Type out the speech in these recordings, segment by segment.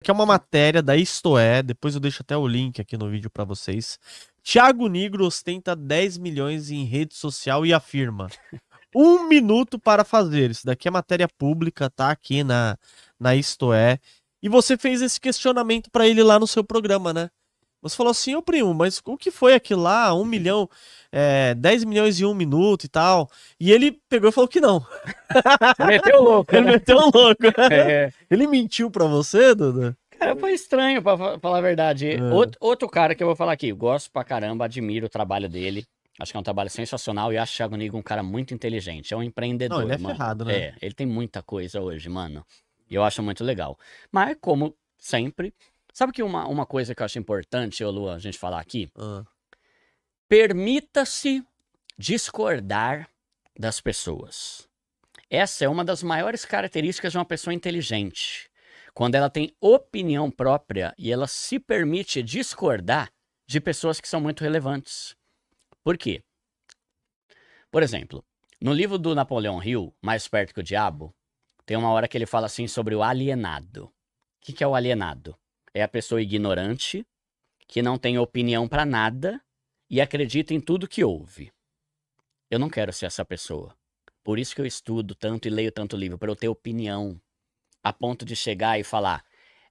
Aqui é uma matéria da Isto É, depois eu deixo até o link aqui no vídeo pra vocês. Thiago Nigro ostenta 10 milhões em rede social e afirma: 1 minuto para fazer. Isso daqui é matéria pública, tá aqui na Isto É. E você fez esse questionamento pra ele lá no seu programa, né? Você falou assim, ô primo, mas o que foi aquilo lá? 1 milhão, 10 milhões em 1 minuto e tal. E ele pegou e falou que não. Meteu louco, Ele né? meteu um louco. É. Ele mentiu pra você, Duda? Cara, foi estranho, pra falar a verdade. É. Outro cara que eu vou falar aqui, gosto pra caramba, admiro o trabalho dele. Acho que é um trabalho sensacional e acho o Thiago Nigro um cara muito inteligente. É um empreendedor, Não, ele é mano. ferrado, né? Ele tem muita coisa hoje, mano. E eu acho muito legal. Mas, como sempre, sabe que uma coisa que eu acho importante, ô Lu, a gente falar aqui? Ah. Permita-se discordar das pessoas. Essa é uma das maiores características de uma pessoa inteligente. Quando ela tem opinião própria e ela se permite discordar de pessoas que são muito relevantes. Por quê? Por exemplo, no livro do Napoleão Hill, Mais Perto que o Diabo, tem uma hora que ele fala assim sobre o alienado. O que é o alienado? É a pessoa ignorante, que não tem opinião para nada e acredita em tudo que ouve. Eu não quero ser essa pessoa. Por isso que eu estudo tanto e leio tanto livro, para eu ter opinião, a ponto de chegar e falar,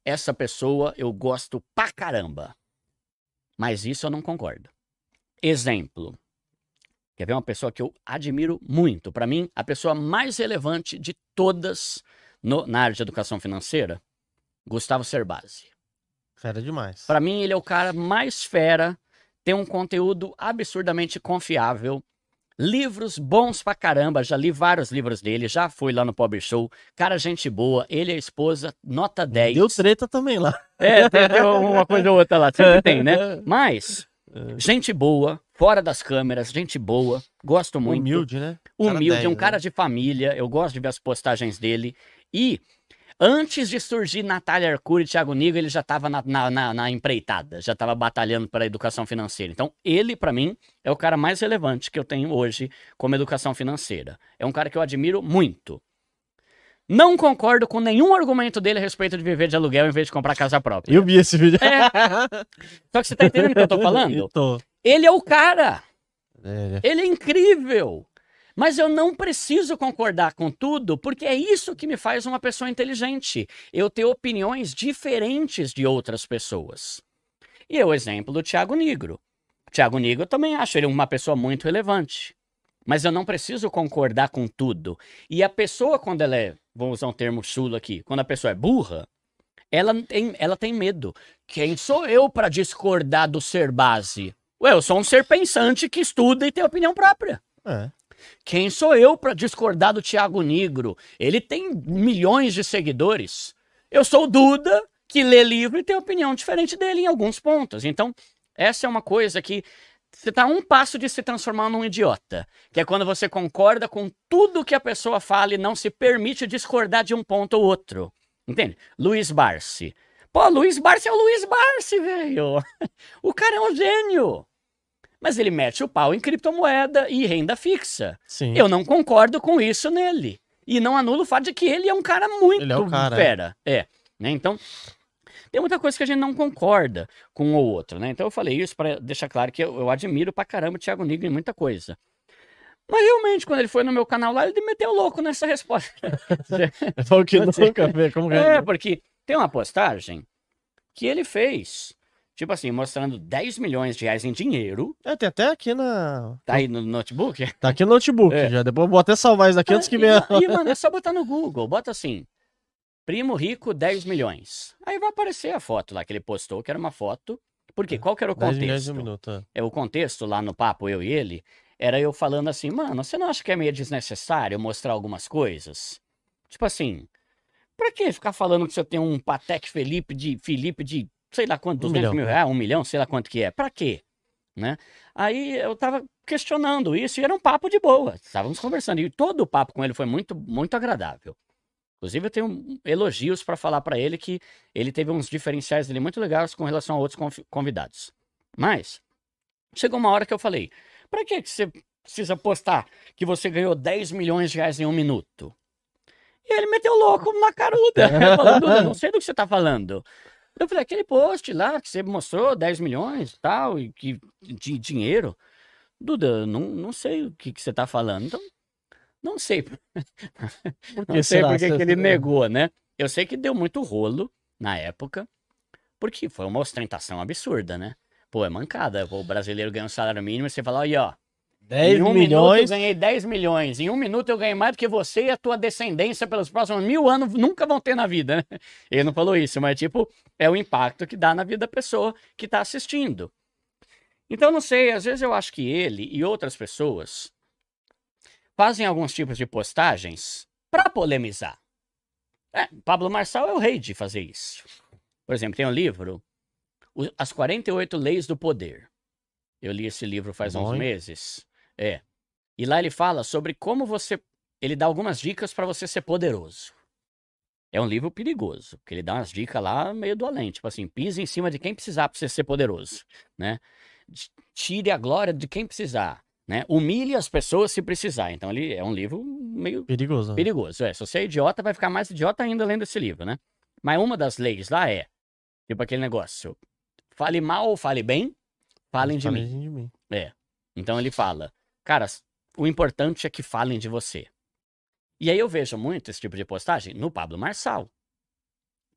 essa pessoa eu gosto pra caramba, mas isso eu não concordo. Exemplo, quer ver uma pessoa que eu admiro muito? Para mim, a pessoa mais relevante de todas na área de educação financeira, Gustavo Cerbasi. Fera demais. Para mim, ele é o cara mais fera, tem um conteúdo absurdamente confiável, livros bons pra caramba, já li vários livros dele, já fui lá no Pobre Show, cara, gente boa, ele e a esposa, nota 10. Deu treta também lá. Tem uma coisa ou outra lá, sempre tem, né? Mas, gente boa, fora das câmeras, gente boa, gosto muito. Humilde, né? Humilde, 10, um cara né? de família, eu gosto de ver as postagens dele. E antes de surgir Natália Arcuri e Thiago Nigro, ele já estava na empreitada, já estava batalhando para a educação financeira. Então, ele, para mim, é o cara mais relevante que eu tenho hoje como educação financeira. É um cara que eu admiro muito. Não concordo com nenhum argumento dele a respeito de viver de aluguel em vez de comprar casa própria. Eu vi esse vídeo. Só que você tá entendendo o que eu tô falando? Tô. Ele é o cara. É. Ele é incrível. Mas eu não preciso concordar com tudo, porque é isso que me faz uma pessoa inteligente. Eu ter opiniões diferentes de outras pessoas. E é o exemplo do Thiago Nigro. O Thiago Nigro eu também acho ele uma pessoa muito relevante. Mas eu não preciso concordar com tudo. E a pessoa, quando ela é, vamos usar um termo chulo aqui, quando a pessoa é burra, ela tem medo. Quem sou eu para discordar do ser base? Ué, eu sou um ser pensante que estuda e tem opinião própria. É. Quem sou eu para discordar do Thiago Nigro? Ele tem milhões de seguidores. Eu sou o Duda, que lê livro e tem opinião diferente dele em alguns pontos. Então, essa é uma coisa que você está a um passo de se transformar num idiota. Que é quando você concorda com tudo que a pessoa fala e não se permite discordar de um ponto ou outro. Entende? Luiz Barsi. Pô, Luiz Barsi é o Luiz Barsi, velho. O cara é um gênio. Mas ele mete o pau em criptomoeda e renda fixa. Sim. Eu não concordo com isso nele. E não anulo o fato de que ele é um cara muito Ele é o cara, fera. Né? Então, tem muita coisa que a gente não concorda com um ou outro, né? Então eu falei isso para deixar claro que eu admiro pra caramba o Thiago Nigro em muita coisa. Mas realmente, quando ele foi no meu canal lá, ele meteu louco nessa resposta. Falou que nunca vê como Porque tem uma postagem que ele fez, tipo assim, mostrando 10 milhões de reais em dinheiro. Tem até aqui na... Tá aí no notebook? Tá aqui no notebook já. Depois eu vou até salvar isso daqui antes que venha... Mano, é só botar no Google. Bota assim, primo rico, 10 milhões. Aí vai aparecer a foto lá que ele postou, que era uma foto. Porque qual que era o 10 milhões contexto? em 1 minuto. O contexto lá no papo, eu e ele, era eu falando assim, mano, você não acha que é meio desnecessário mostrar algumas coisas? Tipo assim, pra que ficar falando que você tem um Patek Felipe de sei lá quanto, 200 mil reais, 1 milhão, sei lá quanto que é. Pra quê? Né? Aí eu tava questionando isso e era um papo de boa. Estávamos conversando e todo o papo com ele foi muito, muito agradável. Inclusive eu tenho elogios para falar para ele que ele teve uns diferenciais dele muito legais com relação a outros convidados. Mas chegou uma hora que eu falei, pra que você precisa postar que você ganhou 10 milhões de reais em 1 minuto? E ele meteu o louco na cara do Duda. Falando, Duda, não sei do que você tá falando. Eu falei, aquele post lá que você mostrou, 10 milhões e tal, e que, de dinheiro. Duda, não sei o que você tá falando. Então, não sei. Não sei por que ele negou, né? Eu sei que deu muito rolo na época, porque foi uma ostentação absurda, né? Pô, é mancada. O brasileiro ganha um salário mínimo e você fala, aí, ó. 10 em um milhões. minuto eu ganhei 10 milhões. Em um minuto eu ganhei mais do que você e a tua descendência pelos próximos 1000 anos nunca vão ter na vida, né? Ele não falou isso, mas tipo, é o impacto que dá na vida da pessoa que tá assistindo. Então, não sei, às vezes eu acho que ele e outras pessoas fazem alguns tipos de postagens para polemizar. Pablo Marçal é o rei de fazer isso. Por exemplo, tem um livro, As 48 Leis do Poder. Eu li esse livro faz uns meses. E lá ele fala sobre como você... Ele dá algumas dicas para você ser poderoso. É um livro perigoso, porque ele dá umas dicas lá meio do além. Tipo assim, pise em cima de quem precisar para você ser poderoso, né? Tire a glória de quem precisar, né? Humilhe as pessoas se precisar. Então ele é um livro meio perigoso. Perigoso, Se você é idiota, vai ficar mais idiota ainda lendo esse livro, né? Mas uma das leis lá é, tipo aquele negócio, fale mal ou fale bem, falem de mim. Então ele fala, cara, o importante é que falem de você. E aí eu vejo muito esse tipo de postagem no Pablo Marçal.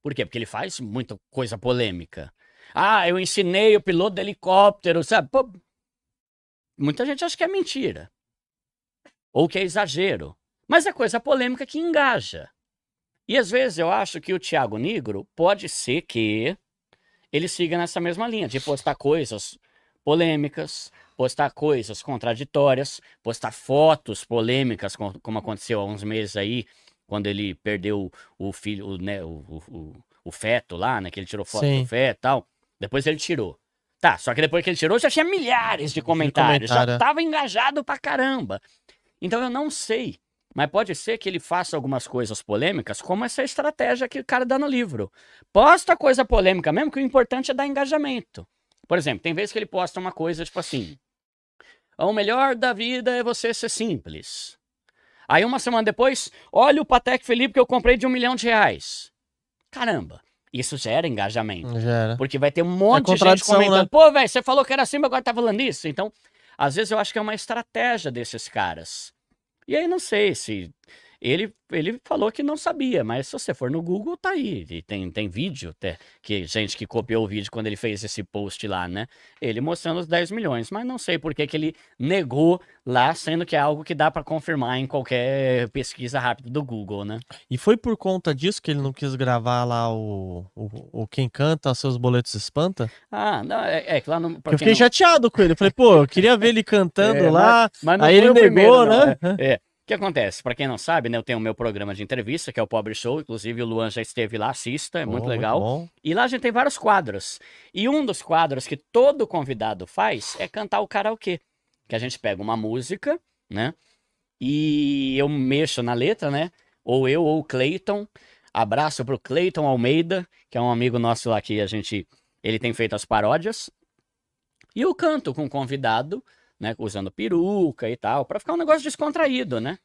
Por quê? Porque ele faz muita coisa polêmica. Ah, eu ensinei o piloto de helicóptero, sabe? Pô, muita gente acha que é mentira. Ou que é exagero. Mas é coisa polêmica que engaja. E às vezes eu acho que o Thiago Nigro pode ser que ele siga nessa mesma linha, de postar coisas polêmicas, postar coisas contraditórias, postar fotos polêmicas, como aconteceu há uns meses aí, quando ele perdeu o filho, né, o feto lá, né, que ele tirou foto do feto e tal. Depois ele tirou. Tá, só que depois que ele tirou já tinha milhares de comentários, já tava engajado pra caramba. Então eu não sei, mas pode ser que ele faça algumas coisas polêmicas, como essa estratégia que o cara dá no livro. Posta coisa polêmica mesmo, que o importante é dar engajamento. Por exemplo, tem vezes que ele posta uma coisa tipo assim, o melhor da vida é você ser simples. Aí uma semana depois, olha o Patek Philippe que eu comprei de R$1 milhão. Caramba, isso gera engajamento. Gera. Porque vai ter um monte de gente comentando, né? Pô, velho, você falou que era assim, mas agora tá falando isso. Então, às vezes eu acho que é uma estratégia desses caras. E aí não sei se... Ele falou que não sabia, mas se você for no Google, tá aí. E tem vídeo, até, que gente que copiou o vídeo quando ele fez esse post lá, né? Ele mostrando os 10 milhões, mas não sei por que ele negou lá, sendo que é algo que dá pra confirmar em qualquer pesquisa rápida do Google, né? E foi por conta disso que ele não quis gravar lá o Quem Canta Seus Boletos Espanta? Ah, não, é claro... Eu fiquei chateado com ele. Eu falei, pô, eu queria ver ele cantando lá, mas não aí ele negou, primeiro, né? O que acontece? Pra quem não sabe, né, eu tenho o meu programa de entrevista, que é o Pobre Show, inclusive o Luan já esteve lá, assista, é muito legal. Muito e lá a gente tem vários quadros. E um dos quadros que todo convidado faz é cantar o karaokê. Que a gente pega uma música, né, e eu mexo na letra, né, ou eu ou o Cleiton. Abraço pro Cleiton Almeida, que é um amigo nosso lá que ele tem feito as paródias. E eu canto com o convidado, né, usando peruca e tal, pra ficar um negócio descontraído, né?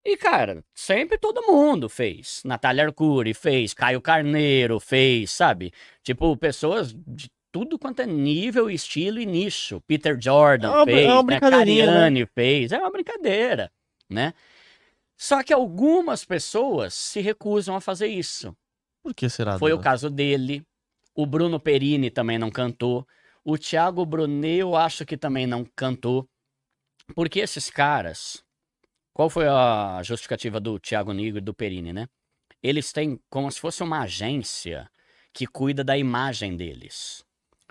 E, cara, sempre todo mundo fez. Natália Arcuri fez, Caio Carneiro fez, sabe? Tipo, pessoas de tudo quanto é nível, estilo e nicho. Peter Jordan fez, né? Cariani, né? Fez. É uma brincadeira, né? Só que algumas pessoas se recusam a fazer isso. Por que será? Foi o caso dele. O Bruno Perini também não cantou. O Thiago Brunet, eu acho que também não cantou. Porque esses caras... Qual foi a justificativa do Thiago Nigro e do Perini, né? Eles têm como se fosse uma agência que cuida da imagem deles.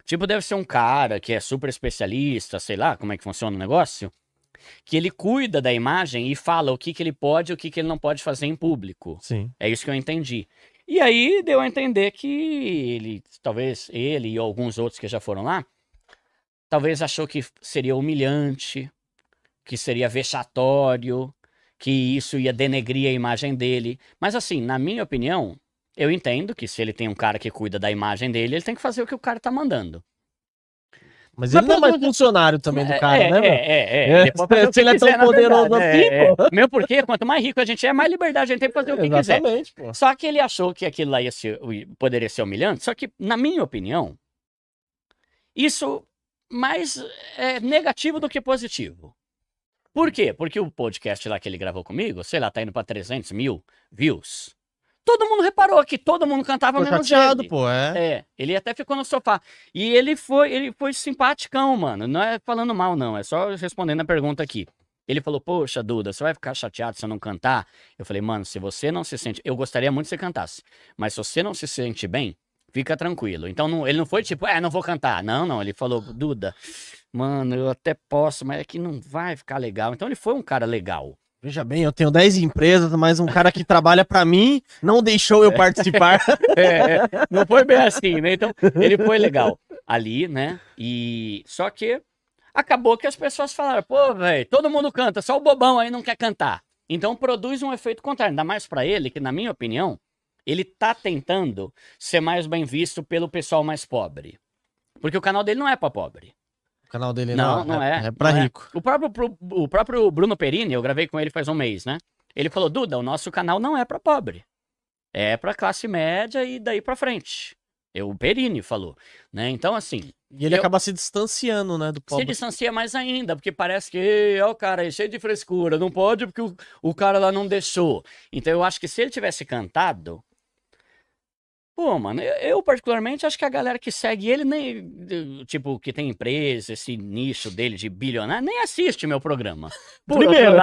Tipo, deve ser um cara que é super especialista, sei lá como é que funciona o negócio, que ele cuida da imagem e fala o que ele pode e o que ele não pode fazer em público. Sim. É isso que eu entendi. E aí deu a entender que talvez ele e alguns outros que já foram lá, talvez achou que seria humilhante, que seria vexatório, que isso ia denegrir a imagem dele. Mas assim, na minha opinião, eu entendo que se ele tem um cara que cuida da imagem dele, ele tem que fazer o que o cara tá mandando. Mas ele não é mais funcionário também do cara, né, meu? Ele pode fazer o que Se ele é quiser, tão na poderoso verdade. assim, pô. Mesmo porque, quanto mais rico a gente é, mais liberdade a gente tem pra fazer o que quiser. Exatamente, pô. Só que ele achou que aquilo lá poderia ser humilhante, só que, na minha opinião, isso mais é negativo do que positivo. Por quê? Porque o podcast lá que ele gravou comigo, sei lá, tá indo pra 300 mil views. Todo mundo reparou que todo mundo cantava Ficou menos chateado, ele. pô, Ele até ficou no sofá. E ele foi simpaticão, mano. Não é falando mal, não. É só respondendo a pergunta aqui. Ele falou, poxa, Duda, você vai ficar chateado se eu não cantar? Eu falei, mano, se você não se sente... Eu gostaria muito que você cantasse. Mas se você não se sente bem, fica tranquilo. Então, ele não foi tipo, não vou cantar. Não. Ele falou, Duda, mano, eu até posso, mas é que não vai ficar legal. Então, ele foi um cara legal. Veja bem, eu tenho 10 empresas, mas um cara que trabalha pra mim não deixou eu participar. Não foi bem assim, né? Então, ele foi legal ali, né? E só que acabou que as pessoas falaram, pô, velho, todo mundo canta, só o bobão aí não quer cantar. Então, produz um efeito contrário. Ainda mais pra ele, que na minha opinião, ele tá tentando ser mais bem visto pelo pessoal mais pobre. Porque o canal dele não é pra pobre. O canal dele não é. É pra não rico. É. O próprio Bruno Perini, eu gravei com ele faz um mês, né? Ele falou, Duda, o nosso canal não é pra pobre. É pra classe média e daí pra frente. O Perini falou, né? Então, assim... E ele acaba se distanciando, né, do pobre. Se distancia mais ainda, porque parece que, ó, o cara é cheio de frescura, não pode porque o cara lá não deixou. Então, eu acho que se ele tivesse cantado... Pô, mano, eu particularmente acho que a galera que segue ele, nem, tipo, que tem empresa, esse nicho dele de bilionário, nem assiste meu programa. Primeiro,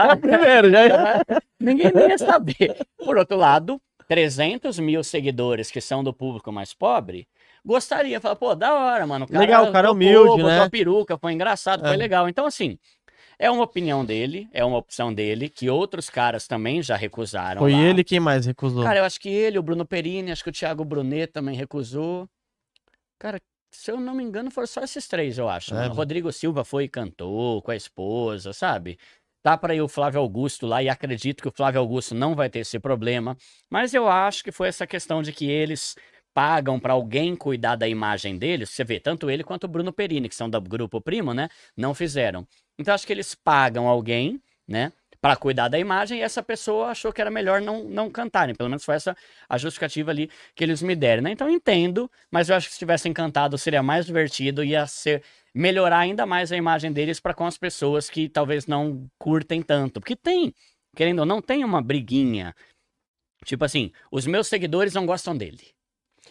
já. Ninguém nem ia saber. Por outro lado, 300 mil seguidores que são do público mais pobre, gostaria, falar, pô, da hora, mano. Legal, o cara é humilde, botou né? a peruca, foi engraçado, foi legal. Então, assim, é uma opinião dele, é uma opção dele, que outros caras também já recusaram. Foi lá. ele quem mais recusou? Cara, eu acho que ele, o Bruno Perini, acho que o Thiago Brunet também recusou. Cara, se eu não me engano, foram só esses três, eu acho. O Rodrigo Silva foi e cantou com a esposa, sabe? Tá para ir o Flávio Augusto lá, e acredito que o Flávio Augusto não vai ter esse problema. Mas eu acho que foi essa questão de que eles pagam para alguém cuidar da imagem deles. Você vê, tanto ele quanto o Bruno Perini, que são do Grupo Primo, né? Não fizeram. Então acho que eles pagam alguém, né? Para cuidar da imagem, e essa pessoa achou que era melhor não cantarem. Pelo menos foi essa a justificativa ali que eles me deram, né? Então eu entendo, mas eu acho que se tivessem cantado seria mais divertido, ia melhorar ainda mais a imagem deles para com as pessoas que talvez não curtem tanto. Porque tem, querendo ou não, tem uma briguinha. Tipo assim, os meus seguidores não gostam dele.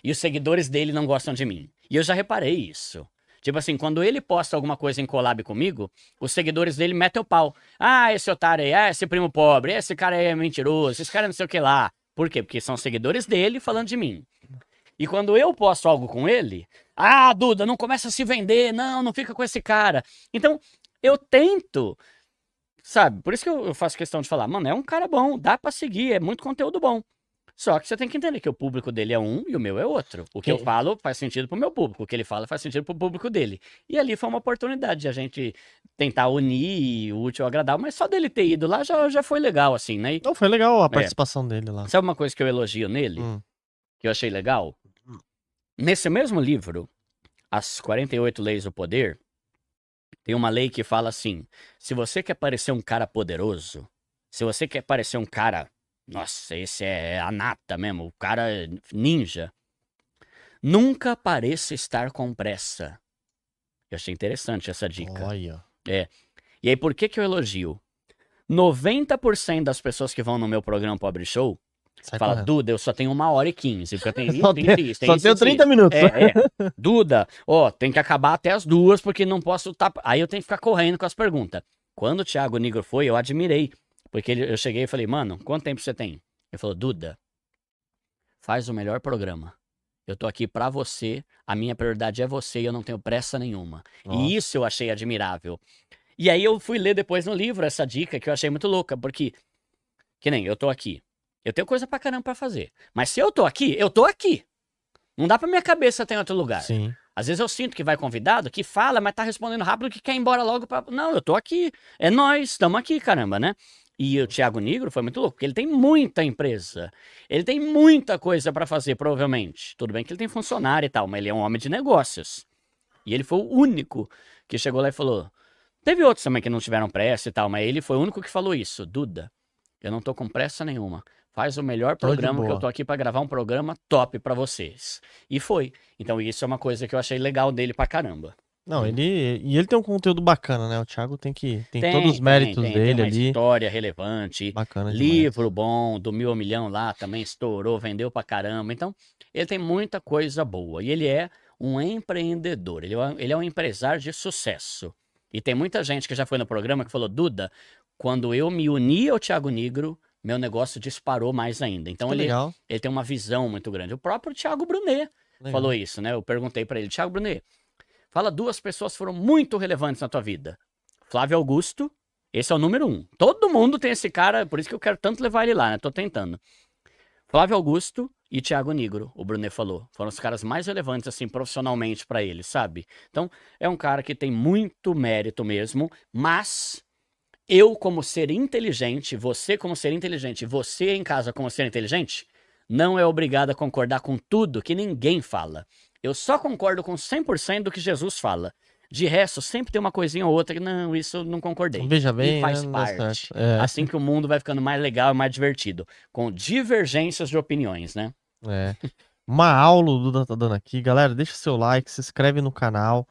E os seguidores dele não gostam de mim. E eu já reparei isso. Tipo assim, quando ele posta alguma coisa em collab comigo, os seguidores dele metem o pau. Ah, esse otário aí, esse primo pobre, esse cara aí é mentiroso, esse cara não sei o que lá. Por quê? Porque são seguidores dele falando de mim. E quando eu posto algo com ele, Duda, não começa a se vender, não fica com esse cara. Então, eu tento, sabe? Por isso que eu faço questão de falar, mano, é um cara bom, dá pra seguir, é muito conteúdo bom. Só que você tem que entender que o público dele é um e o meu é outro. O que eu falo faz sentido pro meu público, o que ele fala faz sentido pro público dele. E ali foi uma oportunidade de a gente tentar unir o útil ao agradável, mas só dele ter ido lá já foi legal, assim, né? Não, foi legal a participação dele lá. Sabe uma coisa que eu elogio nele? Que eu achei legal? Nesse mesmo livro, As 48 Leis do Poder, tem uma lei que fala assim, se você quer parecer um cara poderoso, se você quer parecer um cara... Nossa, esse é a nata mesmo, o cara ninja. Nunca pareça estar com pressa. Eu achei interessante essa dica. Olha. E aí, por que eu elogio? 90% das pessoas que vão no meu programa Pobre Show falam, Duda, eu só tenho 1h15, porque eu tenho isso, só tenho 30 minutos. Duda, tem que acabar até as 2, porque não posso... Aí eu tenho que ficar correndo com as perguntas. Quando o Thiago Nigro foi, eu admirei. Porque eu cheguei e falei, mano, quanto tempo você tem? Ele falou, Duda, faz o melhor programa. Eu tô aqui pra você, a minha prioridade é você e eu não tenho pressa nenhuma. Nossa. E isso eu achei admirável. E aí eu fui ler depois no livro essa dica que eu achei muito louca, porque, que nem eu tô aqui. Eu tenho coisa pra caramba pra fazer. Mas se eu tô aqui, eu tô aqui. Não dá pra minha cabeça ter em outro lugar. Sim. Às vezes eu sinto que vai convidado, que fala, mas tá respondendo rápido, que quer ir embora logo pra... Não, eu tô aqui. É nós, estamos aqui, caramba, né? E o Thiago Nigro foi muito louco, porque ele tem muita empresa. Ele tem muita coisa pra fazer, provavelmente. Tudo bem que ele tem funcionário e tal, mas ele é um homem de negócios. E ele foi o único que chegou lá e falou. Teve outros também que não tiveram pressa e tal, mas ele foi o único que falou isso. Duda, eu não tô com pressa nenhuma. Faz o melhor Tô de programa que eu boa. tô aqui pra gravar um programa top pra vocês. E foi. Então isso é uma coisa que eu achei legal dele pra caramba. Não, ele tem um conteúdo bacana, né? O Thiago tem todos os Tem, méritos tem dele uma ali. história relevante. Bacana demais. Livro bom, do Mil ao Milhão lá também estourou, vendeu pra caramba. Então, ele tem muita coisa boa. E ele é um empreendedor. Ele é um empresário de sucesso. E tem muita gente que já foi no programa que falou: Duda, quando eu me uni ao Thiago Nigro, meu negócio disparou mais ainda. Então, Que legal. ele tem uma visão muito grande. O próprio Thiago Brunet Legal. falou isso, né? Eu perguntei pra ele: Thiago Brunet, fala duas pessoas que foram muito relevantes na tua vida. Flávio Augusto, esse é o número 1. Todo mundo tem esse cara, por isso que eu quero tanto levar ele lá, né? Tô tentando. Flávio Augusto e Thiago Nigro, o Brunet falou. Foram os caras mais relevantes, assim, profissionalmente pra ele, sabe? Então, é um cara que tem muito mérito mesmo, mas eu, como ser inteligente, você como ser inteligente, você em casa como ser inteligente, não é obrigado a concordar com tudo que ninguém fala. Eu só concordo com 100% do que Jesus fala. De resto, sempre tem uma coisinha ou outra que, não, isso eu não concordei. Veja bem, E faz né? Não dá parte. certo. É. Assim que o mundo vai ficando mais legal e mais divertido. Com divergências de opiniões, né? É. Uma aula o Duda tá dando aqui. Galera, deixa seu like, se inscreve no canal.